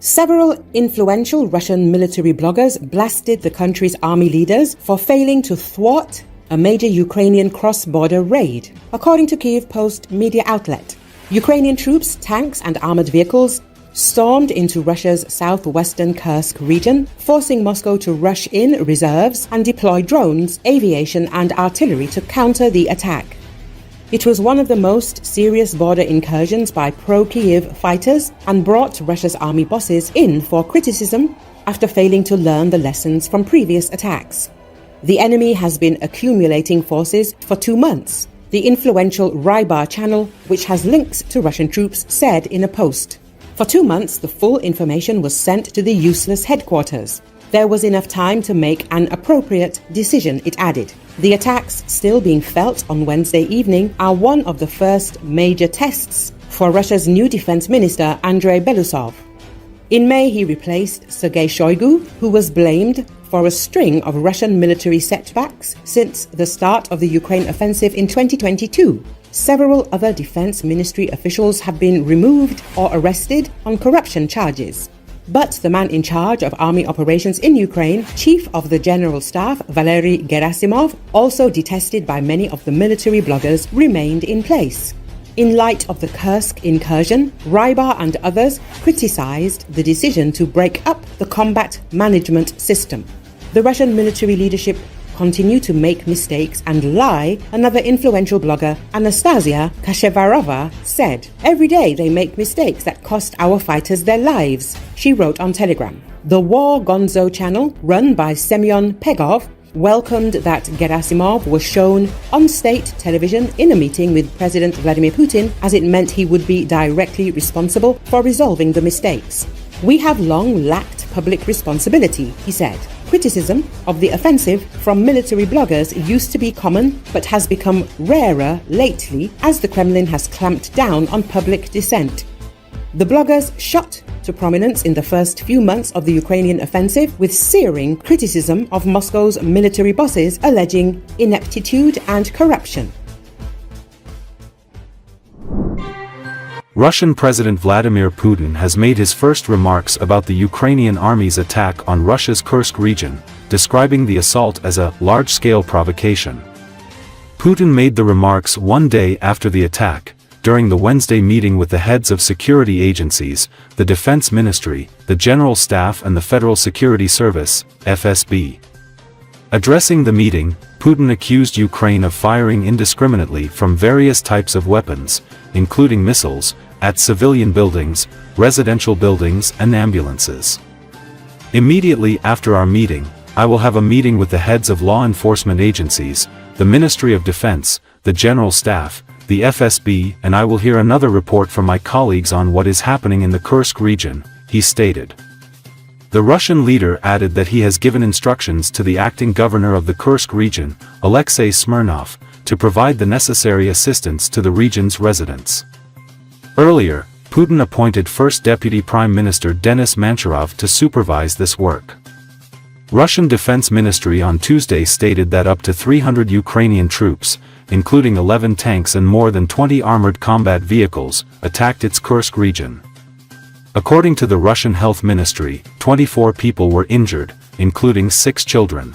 Several influential Russian military bloggers blasted the country's army leaders for failing to thwart a major Ukrainian cross-border raid, according to Kyiv Post media outlet. Ukrainian troops, tanks and armored vehicles stormed into Russia's southwestern Kursk region, forcing Moscow to rush in reserves and deploy drones, aviation and artillery to counter the attack. It was one of the most serious border incursions by pro-Kyiv fighters and brought Russia's army bosses in for criticism after failing to learn the lessons from previous attacks. The enemy has been accumulating forces for 2 months, the influential Rybar channel, which has links to Russian troops, said in a post. For 2 months, the full information was sent to the useless headquarters. There was enough time to make an appropriate decision, it added. The attacks still being felt on Wednesday evening are one of the first major tests for Russia's new defense minister, Andrei Belousov. In May, he replaced Sergei Shoigu, who was blamed for a string of Russian military setbacks since the start of the Ukraine offensive in 2022. Several other defense ministry officials have been removed or arrested on corruption charges. But the man in charge of army operations in Ukraine, Chief of the General Staff Valery Gerasimov, also detested by many of the military bloggers, remained in place. In light of the Kursk incursion, Rybar and others criticized the decision to break up the combat management system. The Russian military leadership continue to make mistakes and lie, another influential blogger, Anastasia Kashevarova, said. Every day they make mistakes that cost our fighters their lives, she wrote on Telegram. The War Gonzo channel, run by Semyon Pegov, welcomed that Gerasimov was shown on state television in a meeting with President Vladimir Putin, as it meant he would be directly responsible for resolving the mistakes. We have long lacked public responsibility, he said. Criticism of the offensive from military bloggers used to be common, but has become rarer lately as the Kremlin has clamped down on public dissent. The bloggers shot to prominence in the first few months of the Ukrainian offensive with searing criticism of Moscow's military bosses, alleging ineptitude and corruption. Russian President Vladimir Putin has made his first remarks about the Ukrainian army's attack on Russia's Kursk region, describing the assault as a large-scale provocation. Putin made the remarks one day after the attack, during the Wednesday meeting with the heads of security agencies, the Defense Ministry, the General Staff and the Federal Security Service, FSB. Addressing the meeting, Putin accused Ukraine of firing indiscriminately from various types of weapons, including missiles, at civilian buildings, residential buildings and ambulances. Immediately after our meeting, I will have a meeting with the heads of law enforcement agencies, the Ministry of Defense, the General Staff, the FSB, and I will hear another report from my colleagues on what is happening in the Kursk region, he stated. The Russian leader added that he has given instructions to the acting governor of the Kursk region, Alexei Smirnov, to provide the necessary assistance to the region's residents. Earlier, Putin appointed First Deputy Prime Minister Denis Mancherov to supervise this work. Russian Defense Ministry on Tuesday stated that up to 300 Ukrainian troops, including 11 tanks and more than 20 armored combat vehicles, attacked its Kursk region. According to the Russian Health Ministry, 24 people were injured, including 6 children.